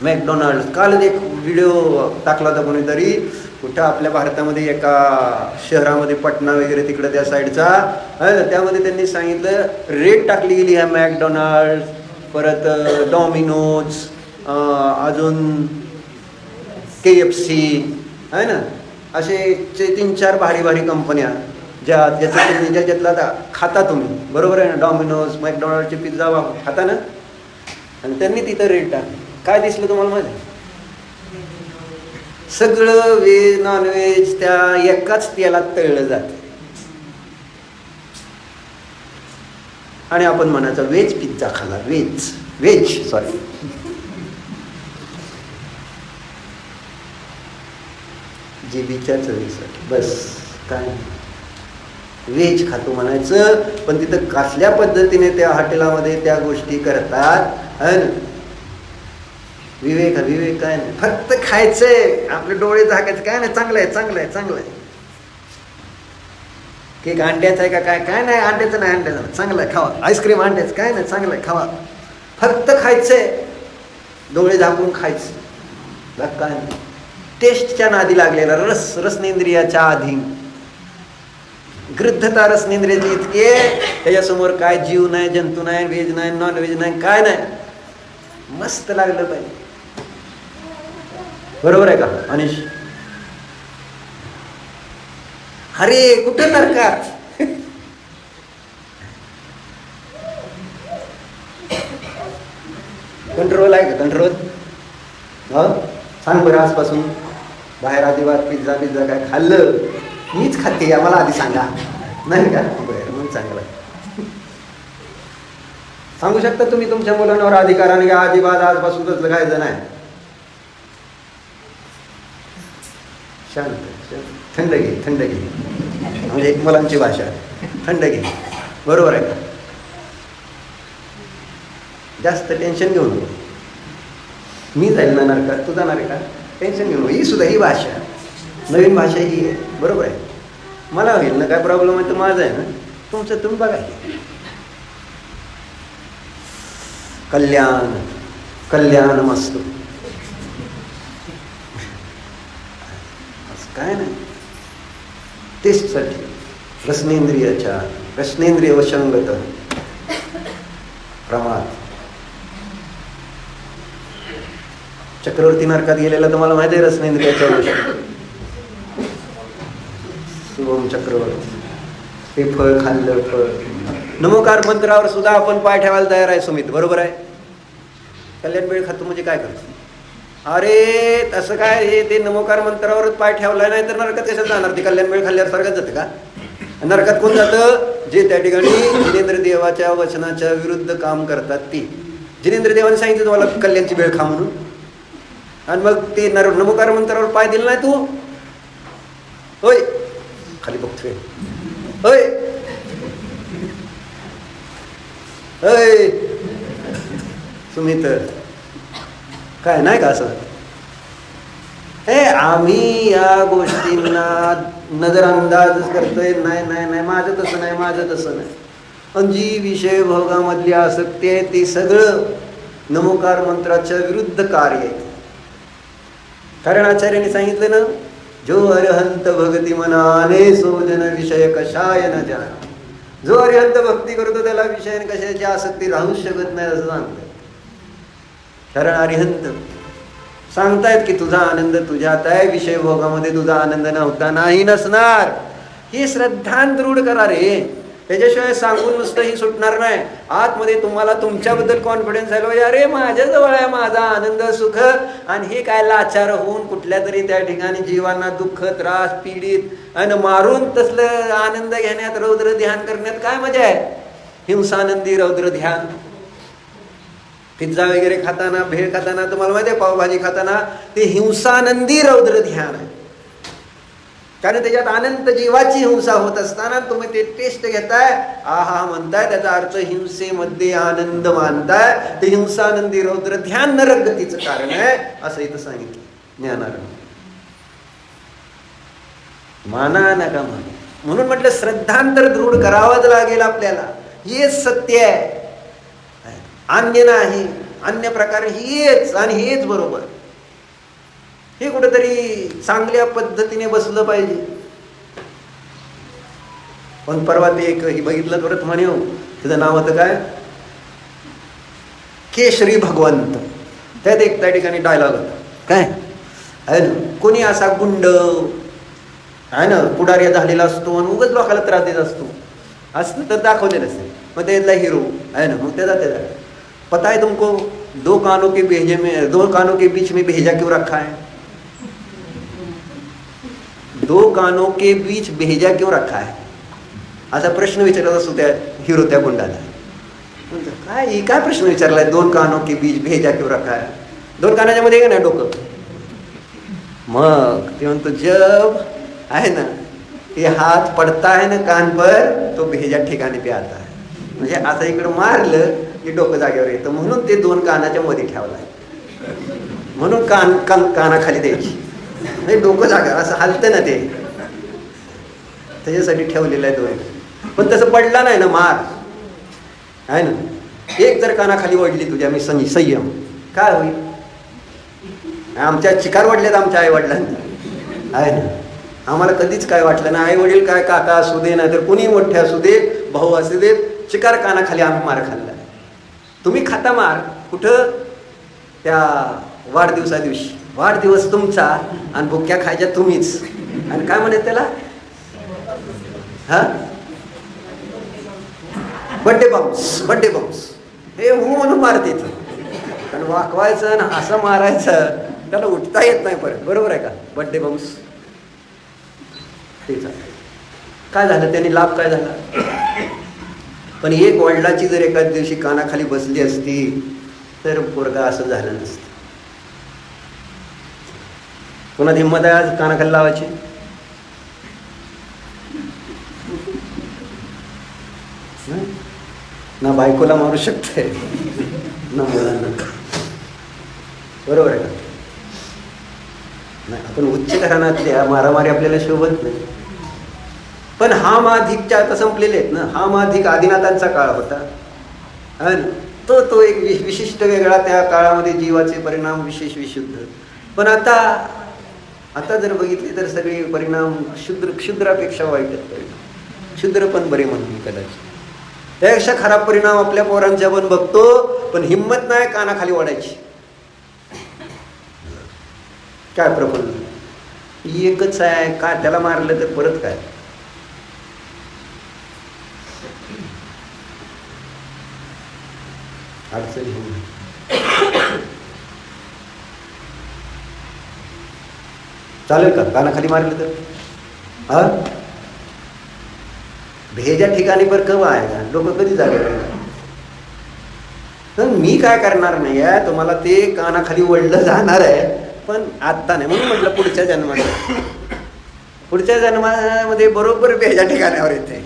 मॅकडोनाल्ड. कालच एक व्हिडिओ टाकला होता कोणीतरी, कुठं आपल्या भारतामध्ये एका शहरामध्ये, पटना वगैरे तिकडं त्या साईडचा आहे ना, त्यामध्ये त्यांनी सांगितलं रेट टाकली गेली ह्या मॅकडोनाल्ड, परत डॉमिनोज, अजून KFC आहे ना, असे 3-4 भारी कंपन्या ज्याच्यातला आता खाता तुम्ही, बरोबर आहे ना. डॉमिनोज, मॅकडोनाल्डचे पिझ्झा खाता ना, आणि त्यांनी तिथं रेट टाकले. काय दिसलं तुम्हाला माहिती? सगळं व्हेज नॉनव्हेज त्या एकाच तेलात तळलं जातं. आणि आपण म्हणायचं व्हेज पिझ्झा खाल्ला, व्हेज सॉरी. जिभेच्या चवीसाठी बस, काय व्हेज खातो म्हणायचं. पण तिथं कसल्या पद्धतीने त्या हॉटेलामध्ये त्या गोष्टी करतात है ना. विवेक काय नाही, फक्त खायचंय, आपले डोळे झाकायचे, काय नाही, चांगलं आहे. केक अंड्याचा आहे का काय नाही, अंड्याचं नाही, चांगलं आहे खावा. आईस्क्रीम अंड्याचं काय नाही, चांगलं आहे खावा. फक्त खायचंय, डोळे झाकून खायचं, काय नाही. टेस्टच्या नादी लागलेला, रसनेंद्रियाच्या आधी, गृद्धता रसनेंद्रियाची इतके, त्याच्यासमोर काय जीव नाही, जंतू नाही, व्हेज नाही, नॉन व्हेज नाही, काय नाही, मस्त लागलं पाहिजे. बरोबर आहे का अनिश? अरे कुठं नरकात? कंट्रोल आहे का? कंट्रोल सांग बरं. आजपासून बाहेर अजिबात पिझ्झा काय खाल्लं? मीच खाते, आम्हाला आधी सांगा, नाही का? बरं, मग चांगलं. सांगू शकता तुम्ही तुमच्या मुलांवर अधिकाराने का अजिबात आजपासून तसलं खायचं नाही? शांत, थंड घे, म्हणजे एक मुलांची भाषा, थंड घे, बरोबर आहे का? जास्त टेन्शन घेऊ नको. मी जाईल ना नरकात, तू जाणार आहे का? टेन्शन घेऊ नको. ही सुद्धा ही भाषा, नवीन भाषा ही आहे, बरोबर आहे. मला होईल ना, काय प्रॉब्लेम आहे तर माझं आहे ना, तुमचं तुम्ही बघा. कल्याण मस्त, काय नाही. टेस्टसाठी रसनेंद्रिय वशंगत प्रमाद. चक्रवर्ती नरकात गेलेला तुम्हाला माहिती आहे, रसनेंद्रियाच्या वशंगत. शुभम चक्रवर्ती, हे फळ खाल्लं, फळ. नमोकार मंत्रावर सुद्धा आपण पाय ठेवायला तयार आहे सुमित, बरोबर आहे. कल्याण वेळ खातो म्हणजे काय करतो? अरे तसं काय, हे ते नमोकार मंत्रावरच पाय ठेवलाय, नाही तर नरकात कशात जाणार? ते कल्याण वेळ खाल्ल्यावर स्वर्गात जातं का? नरकात कोण जातं? जे त्या ठिकाणी जिनेंद्र देवाच्या वचनाच्या विरुद्ध काम करतात ती. जिनेंद्र देवाने सांगितलं तुम्हाला कल्याणची वेळ खा म्हणून, आणि मग ते नमोकार मंत्रावर पाय दिला नाही तू, होय, खाली बघतोय, होय होय सुमित, काय नाही का असं? आम्ही या गोष्टींना नजरअंदाज करतोय. नाही, माझं तसं नाही. पण जी विषय भोगामधली आसक्ती आहे ते सगळं नमोकार मंत्राच्या विरुद्ध कार्य आहे. कारण आचार्याने सांगितलं ना, जो अरहंत भक्ती मनाने सोजन विषय कशाय न जाण. जो अरिहंत भक्ती करतो त्याला विषय कशाची आसक्ती राहू शकत नाही, असं सांगतात. कारण अरिहंत सांगतायत की तुझा आनंद तुझ्यात आहे, विषय भोगामध्ये तुझा आनंद नव्हता, नाही नसणार. ही श्रद्धा दृढ करा रे, त्याच्याशिवाय सांगून नुसतंही सुटणार नाही. आतमध्ये तुम्हाला तुमच्याबद्दल कॉन्फिडन्स आलो, अरे माझ्याजवळ आहे माझा आनंद सुख, आणि हे काय लाचार होऊन कुठल्या तरी त्या ठिकाणी जीवांना दुःख त्रास पीडित आणि मारून तसलं आनंद घेण्यात, रौद्र ध्यान करण्यात काय मजा आहे? हिंसानंदी रौद्र ध्यान. पिझ्झा वगैरे खाताना, भेळ खाताना, तुम्हाला माहिती आहे पावभाजी खाताना ते हिंसानंदी रौद्र ध्यान आहे. कारण त्याच्यात अनंत जीवाची हिंसा होत असताना तुम्ही ते टेस्ट घेताय, आहा म्हणताय, त्याचा अर्थ हिंसेमध्ये आनंद मानताय. ते हिंसानंदी रौद्र ध्यान नरकगतीचं कारण आहे, असं इथं सांगितलं ज्ञानानं. माना नका माना. म्हणून म्हटलं श्रद्धांतर दृढ करावंच लागेल आपल्याला. हे सत्य आहे, अन्य नाही. अन्य प्रकार हेच आणि हेच बरोबर. हे कुठेतरी चांगल्या पद्धतीने बसलं पाहिजे. पण परवा ते एक बघितलं परत म्हणे, तिचं नाव होतं काय, केशरी भगवंत. त्यात एक त्या ठिकाणी डायलॉग होता काय आहे ना, कोणी असा गुंड आहे ना पुढारी झालेला असतो आणि उगाच लोकांना त्रास देत असतो असं तर दाखवलेलं असते. मग त्यातला हिरो आहे ना, मग त्याचा पता है तुमको दो कानों के बीच में भेजा क्यों रखा है, दो कानों के बीच भेजा क्यों रखा है, असा प्रश्न विचारत असतो त्या हिरो त्या गुंडाला. काय प्रश्न विचारलाय, दोन कानों के बीच भेजा क्यों रखा है, दोन कानाच्या मध्ये ना डोकं. मग ते म्हणतो जब आहे ना ये हात पडता है ना कान पर तो भेजा ठिकाणी पे आता है. म्हणजे आता इकडं मारलं की डोकं जागेवर येतं, म्हणून ते दोन कानाच्या मध्ये ठेवलाय, म्हणून कानाखाली द्यायची म्हणजे डोकं जागा असं हलतं ना ते, त्याच्यासाठी ठेवलेलं आहे दोन. पण तसं पडला नाही ना मार आहे ना, एक जर कानाखाली वडली तुझ्या मी संयम काय होईल. आमच्या चिकार वडल्यात आमच्या आई वडिलांनी आहे ना, आम्हाला कधीच काय वाटलं ना, आई वडील काय काका असू दे ना तर कुणी मोठे असू दे, भाऊ असू दे, चिकार कानाखाली आम्ही मार खाल्ला. तुम्ही खाता मार कुठं, त्या वाढदिवसा दिवशी, वाढदिवस तुमचा आणि भुक्या खायच्या तुम्हीच. आणि काय म्हणत त्याला, हा बड्डे बॉम्ब्स हे हो म्हणून मारते. कारण वाकवायचं आणि असं मारायचं त्याला उठता येत नाही परत, बरोबर आहे का. बड्डे बॉम्ब्स तेच काय झालं, त्यांनी लाभ काय झाला. पण एक वडिलाची जर एखाद दिवशी कानाखाली बसली असती तर पोरगा असं झालं नसतं. पुन्हा हिंमत आहे आज कानाखाली लावायची. ना बायकोला मारू शकते ना मुलांना, बरोबर आहे का नाही. आपण उच्च घराण्यातल्या मारामारी आपल्याला शोभत नाही. पण हा माधिकच्या आता संपलेले आहेत ना, हा माधिक आदिनाथांचा काळ होता आणि तो एक विशिष्ट वेगळा, त्या काळामध्ये जीवाचे परिणाम विशेष विशुद्ध. पण आता जर बघितले तर सगळे परिणाम क्षुद्रापेक्षा वाईट आहेत. क्षुद्र पण बरे म्हणून कदाचित त्यापेक्षा खराब परिणाम आपल्या पोरांच्या पण बघतो. पण हिंमत नाही कानाखाली वाढायची. काय प्रफुल्ल एकच आहे काय, त्याला मारलं तर परत काय. अडचण चालेल का कानाखाली मारलं तर, हा भेजा ठिकाणी पर कवा आहे का, डोकं कधी जागे. मी काय करणार नाही आहे, तुम्हाला ते कानाखाली वळलं जाणार आहे पण आत्ता नाही. म्हणून म्हटलं पुढच्या जन्मामध्ये बरोबर भेजा ठिकाणावर येते.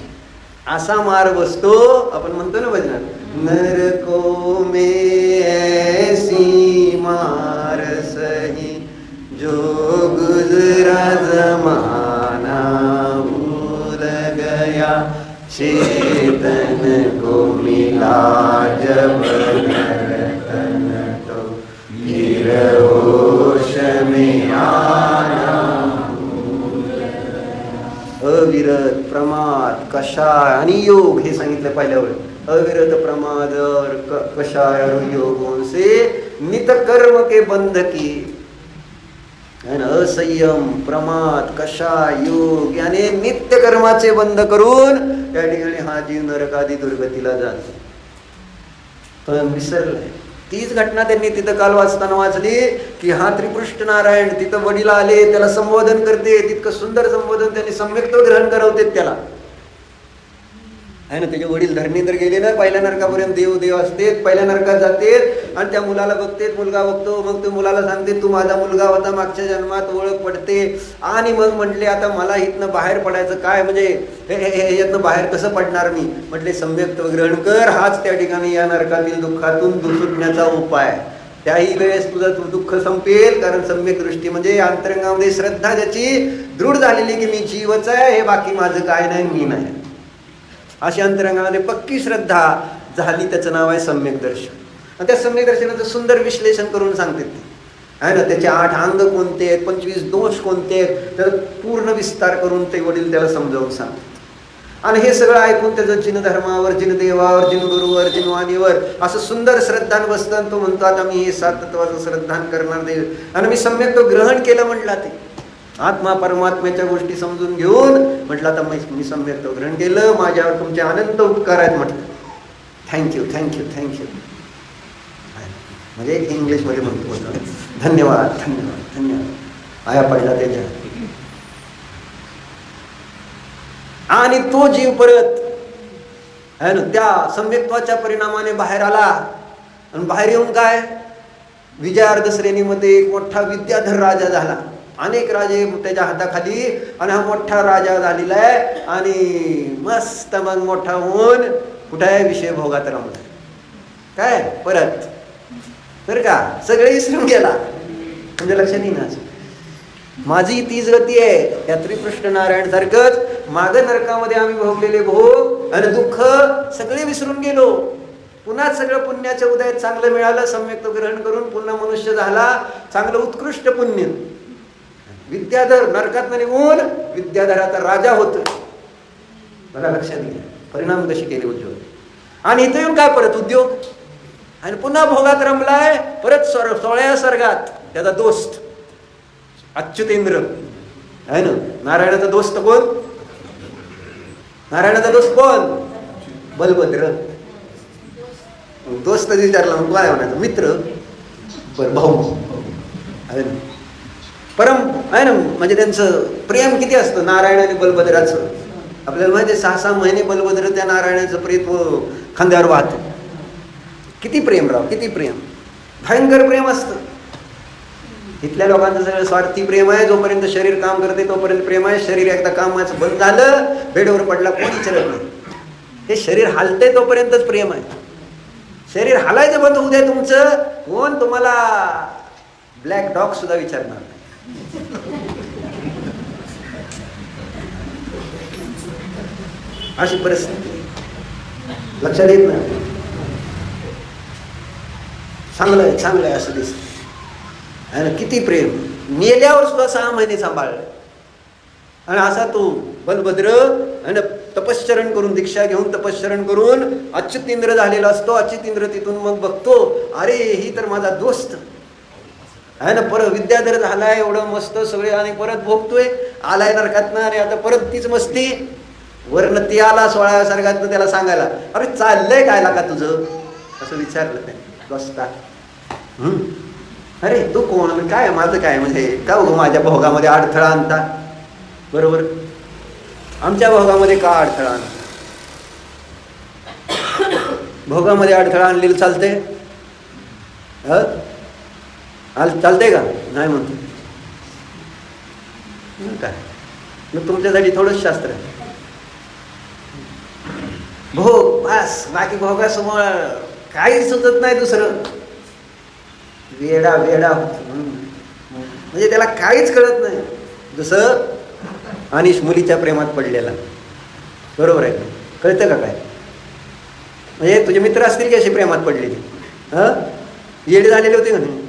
असा मार बसतो. आपण म्हणतो ना भजनात, नरको में ऐसी मार सही जो गुजरा जमाना भूल गया, चेतन को मिला जब नर्तन तो फिर होश में आना. अविरत प्रमाद कषाय आणि योग हे सांगितलं पहिल्यावर. अविरत प्रमाद और कषाय और योगों से नित कर्म के बंध की. असंयम प्रमाद कषाय योग याने नित्य कर्माचे बंध करून त्या ठिकाणी हा जीव नरकादी दुर्गतीला जातो. पण विसरलाय. तीच घटना त्यांनी तिथं काल वाचताना वाचली की हा त्रिपृष्ठ नारायण तिथं वडील आले, त्याला संबोधन करते. तितकं सुंदर संबोधन त्यांनी सम्यक्त ग्रहण करवते त्याला आहे ना. त्याचे वडील धरणींदर गेले ना, पहिल्या नरकापर्यंत देव असते, पहिल्या नरकात जाते आणि त्या मुलाला बघते, मुलगा बघतो. मग ते मुलाला सांगते तू माझा मुलगा होता मागच्या जन्मात, ओळख पडते. आणि मग म्हटले आता मला इथनं बाहेर पडायचं काय, म्हणजे यातनं बाहेर कसं पडणार मी. म्हटले सम्यक्त ग्रहण कर, हाच त्या ठिकाणी या नरकातील दुःखातून सुटण्याचा उपाय. त्याही वेळेस तुझं दुःख संपेल. कारण सम्यक दृष्टी म्हणजे अंतरंगामध्ये श्रद्धा ज्याची दृढ झालेली की मी जीवच आहे, हे बाकी माझं काय नाही, मी नाही, अशी अंतरंगामध्ये पक्की श्रद्धा झाली, त्याचं नाव आहे सम्यक दर्शन. आणि त्या सम्यक दर्शनाचं सुंदर विश्लेषण करून सांगते ते आहे ना. त्याचे 8 अंग कोणते आहेत, 25 दोष कोणते आहेत, तर पूर्ण विस्तार करून ते वडील त्याला समजावून सांगतात. आणि हे सगळं ऐकून त्याचं जिन धर्मावर, जिन देवावर, जिन गुरुवर, जिन वाणीवर असं सुंदर श्रद्धान बसतं. तो म्हणतो आता मी हे 7 तत्वाचं श्रद्धान करणार देव, आणि मी सम्यक तो ग्रहण केलं म्हटला. ते आत्मा परमात्म्याच्या गोष्टी समजून घेऊन म्हटलं आता मी सम्यक तो ग्रहण केलं, माझ्यावर तुमचे अनंत उपकार आहेत म्हटलं. Thank you thank you thank you. म्हणजे इंग्लिशमध्ये म्हणतो धन्यवाद धन्यवाद धन्यवाद, आया पडला त्याच्या. आणि तो जीव परत आहे ना त्या सम्यक्त्वाच्या परिणामाने बाहेर आला. आणि बाहेर येऊन काय, विजयार्ध श्रेणीमध्ये एक मोठा विद्याधर राजा झाला. अनेक राजे त्याच्या हाताखाली, आणि हा मोठा राजा झालेला आहे. आणि मस्त मग मोठा होऊन कुठे आहे, विषय भोगात रमला. काय परत बरं का, सगळे विसरून गेला. म्हणजे लक्षात येईना, माझी तीच गती आहे. या त्रिपृष्ठ नारायण सारखंच माग नरकामध्ये आम्ही भोगलेले भोग आणि दुःख सगळे विसरून गेलो. पुन्हा सगळं पुण्याच्या उदयात चांगलं मिळालं. सम्यक तो ग्रहण करून पुन्हा मनुष्य झाला. चांगलं उत्कृष्ट पुण्य. विद्याधर नरकात निघून विद्याधराचा राजा होतो. मला लक्षात घ्या परिणाम कशी केले उद्योग. आणि इथं येऊन काय परत उद्योग, आणि पुन्हा भोगात रमलाय. परत 16व्या सर्गात त्याचा दोस्त अच्युतेंद्र आहे ना. नारायणाचा दोस्त कोण, नारायणाचा दोस्त कोण, बलभद्र. दोस्त विचारला मग काय म्हणायचं, मित्र, बर भाऊ आहे ना. परम आहे ना. म्हणजे त्यांचं प्रेम किती असतं नारायण आणि बलभद्राचं. आपल्याला माहिती आहे 6-6 महिने बलभद्र त्या नारायणाचं प्रेम खांद्यावर वाहतो. किती प्रेम राव, किती प्रेम, भयंकर प्रेम असतं. इथल्या लोकांचं सगळं स्वार्थी प्रेम आहे. जोपर्यंत शरीर काम करते तोपर्यंत प्रेम आहे. शरीर एकदा कामाचं बंद झालं, बेडवर पडला कोणी विचारत नाही. हे शरीर हालते तोपर्यंतच प्रेम आहे. शरीर हालायचं बंद होऊ द्या तुमचं, कोण तुम्हाला ब्लॅक डॉग सुद्धा विचारणार नाही. अशी परिस्थिती लक्षात येत नाही. चांगलं आहे, चांगलं आहे असं दिसतं. आणि किती प्रेम, मेल्यावर सुद्धा 6 महिने सांभाळलं. आणि असा तो बलभद्र आणि तपश्चरण करून, दीक्षा घेऊन तपश्चरण करून अच्युतेंद्र झालेला असतो. अच्युतेंद्र तिथून मग बघतो, अरे ही तर माझा दोस्त आहे ना. परत विद्याधर झालाय, एवढं मस्त सगळे, आणि परत भोगतोय. आलाय नरकातनं आणि आता परत तीच मस्ती. वर्ण ती आला 16व्या सर्गातनं त्याला सांगायला, अरे चाललंय काय लागा तुझं, असं विचारलं त्याने दोस्ता. अरे तू कोण, काय माझं काय, म्हणजे का माझ्या भोगामध्ये अडथळा आणता. बरोबर, आमच्या भोगामध्ये का अडथळा आणता. भोगामध्ये अडथळा आणलेलं चालते, चालते का नाही म्हणतो काय. मग तुमच्यासाठी थोडंच शास्त्र आहे. भोग बस, बाकी भोगासमोर काही सुचत नाही दुसरं. वेडा वेडा म्हणजे त्याला काहीच कळत नाही. जसं अनिश मुलीच्या प्रेमात पडलेला, बरोबर आहे का, कळतं का काय. म्हणजे तुझे मित्र असतील की अशी प्रेमात पडलेली, येडे झालेले होते का नाही.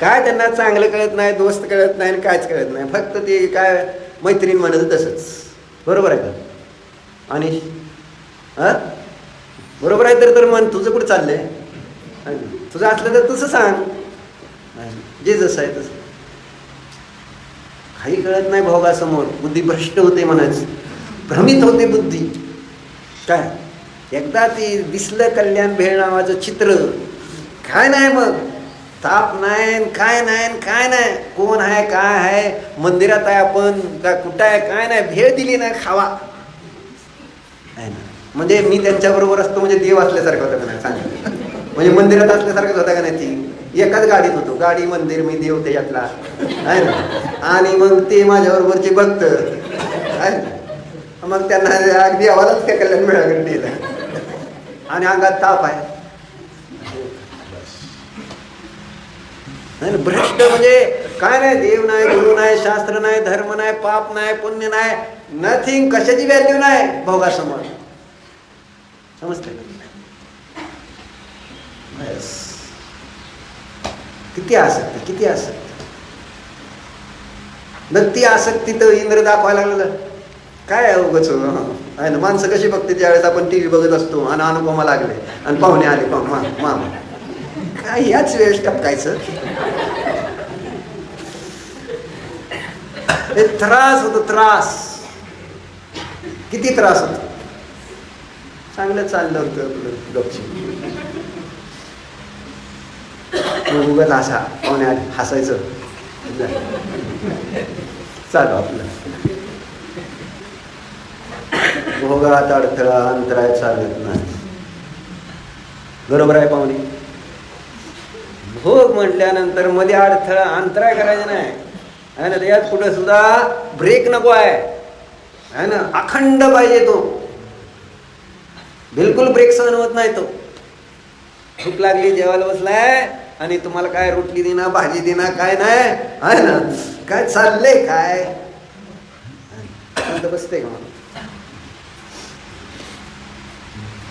काय त्यांना चांगलं कळत नाही, दोस्त कळत नाही, कायच कळत नाही. फक्त ते काय मैत्रीण म्हणत तसंच. बरोबर आहे का अनिश, बरोबर आहे. तर मन तुझं कुठं चाललंय, तुझं असलं तर तसं सांग, जे जसं आहे तसं. काही कळत नाही भोगासमोर, बुद्धी भ्रष्ट होते म्हणायचं, भ्रमित होते बुद्धी. काय एकदा ते दिसलं कल्याण भेळ नावाचं चित्र, काय नाही मग ताप नाही, काय नाही, काय नाही, कोण आहे काय आहे, मंदिरात आहे आपण का कुठं आहे काय नाही, भेळ दिली नाही खावा आहे ना. म्हणजे मी त्यांच्याबरोबर असतो म्हणजे देव असल्यासारखं होतं का नाही सांग. म्हणजे मंदिरात असल्यासारखंच होता का नाही. ती एकाच गाडीत होतो, गाडी मंदिर, मी देव त्याच्यातला आहे ना. आणि मग ते माझ्याबरोबरचे भक्त आहे ना. मग त्यांना अगदी आवाजच त्या कल्याण मेळाकडे दिला आणि अंगात ताप आहे. नाही, भ्रष्ट म्हणजे काय नाही, देव नाही, गुरु नाही, शास्त्र नाही, धर्म नाही, पाप नाही, पुण्य नाही, नथिंग, कशाची व्हॅल्यू नाही भोगासमोर. समजते? किती आसक्ती, किती आसक्ती. ती आसक्ती तर इंद्र दाखवायला लागलं. काय उगाच आहे ना, माणसं कशी बघते ज्यावेळेस आपण टीव्ही बघत असतो आणि अनुपमा लागले आणि पाहुणे आले, मामा काय याच वेळेस टपकायचं. त्रास होतो, त्रास. किती त्रास होतो. चांगलं चाललं होतं आपलं गपची, उगाच असा पाहुणे आले हसायचं, चालू आपलं. भोगात अडथळा अंतराय चालत नाही. बरोबर आहे पाहुणे? भोग म्हटल्यानंतर मध्ये अडथळा अंतराय करायचं नाही, आहे ना. त्यात कुठं सुद्धा ब्रेक नको आहे ना. अखंड पाहिजे तो, बिलकुल ब्रेक सहन होत नाही तो. भूक लागली, जेवायला बसलाय आणि तुम्हाला काय रोटली देना, भाजी देना, काय नाही, आहे ना. काय चाललंय, काय बसते का मला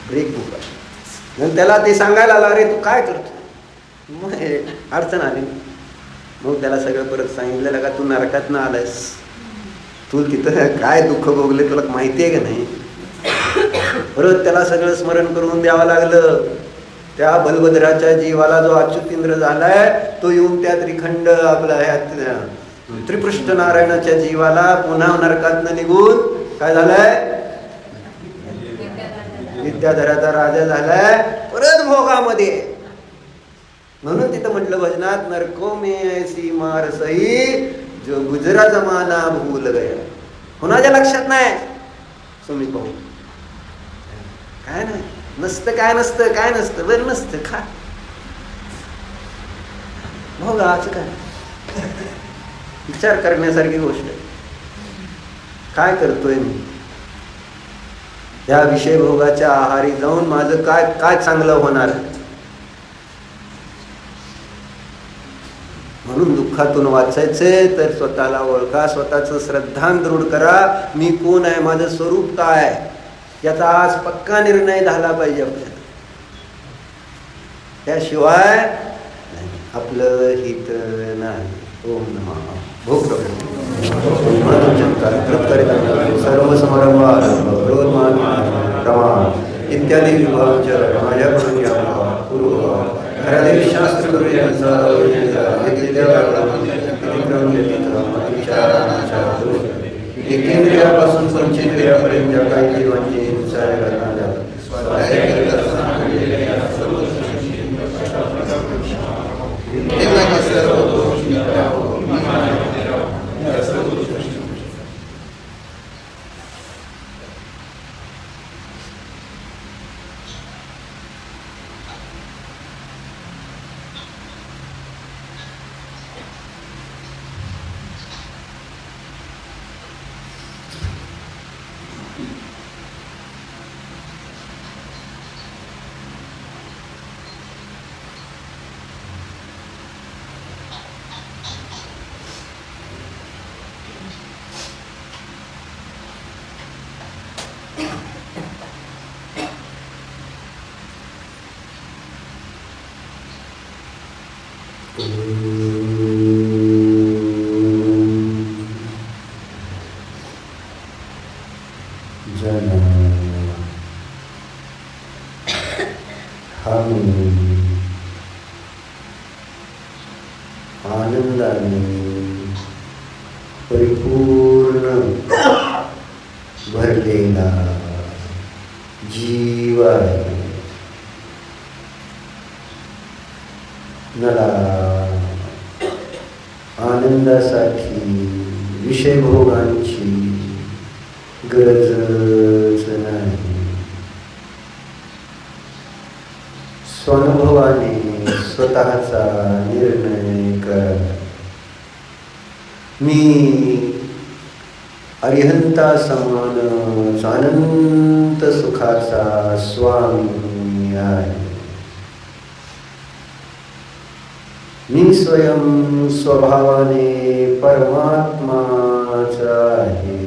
ब्रेक नको. त्याला ते सांगायला आला, अरे तू काय करतो, मग अडचण आली. मग त्याला सगळं परत सांगितलेलं का तू नरकात ना आलायस, तू तिथं काय दुःख भोगले तुला माहिती आहे का नाही. परत त्याला सगळं स्मरण करून द्यावं लागलं. त्या बलभद्राच्या जीवाला जो अच्युत इंद्र झालाय तो येऊन त्या त्रिखंड आपला त्रिपृष्ठ नारायणाच्या जीवाला पुन्हा नरकातनं निघून काय झालाय, विद्याधराचा राजा झालाय परत भोगामध्ये. म्हणून तिथं म्हटलं भजनात, नरको में ऐसी मार सही जो गुजरा जमाना भूल गया. कुणाच्या लक्षात नाही सुमित भाऊ, काय नाही, नसतं, काय नसतं, काय नसतं, बरं नसतं, खा भोगाचं काय. विचार करण्यासारखी गोष्ट आहे. काय करतोय मी या विषय भोगाच्या आहारी जाऊन, माझं काय काय चांगलं होणार. म्हणून दुःखातून वाचायचे तर स्वतःला ओळखा, स्वतःचं श्रद्धान दृढ करा. मी कोण आहे, माझं स्वरूप काय, याचा आज पक्का निर्णय झाला पाहिजे आपल्याला. त्याशिवाय आपलं हित नाही. ओम नमः भोग सर्व समारंभ प्रमाण इत्यादी विभागांच्या माझ्याकडून घरादेवी शास्त्र केंद्रियापासून पंचेंद्रियापर्यंत ज्या काही जीवांची आनंदाने परिपूर्ण भरलेला जीव आहे. मला आनंदासाठी विषयभोगांची गरजच नाही. स्वानुभवाने स्वतःचा निर्णय कर. मी अरिहंता समान अनंत सुखाचा स्वामी आहे. मी स्वयं स्वभावाने परमात्माच आहे.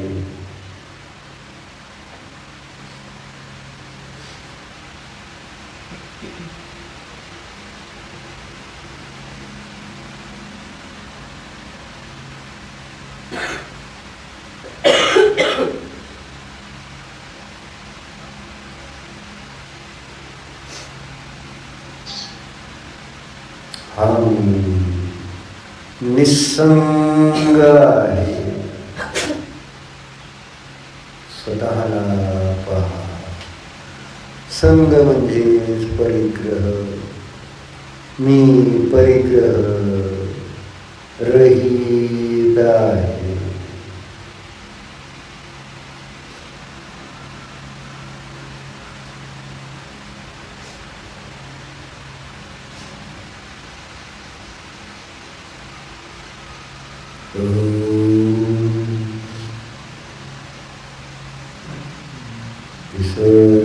निसंग आहे. स्वतःला पहा. संग म्हणजेच परिग्रह. मी परिग्रह रहित आहे. So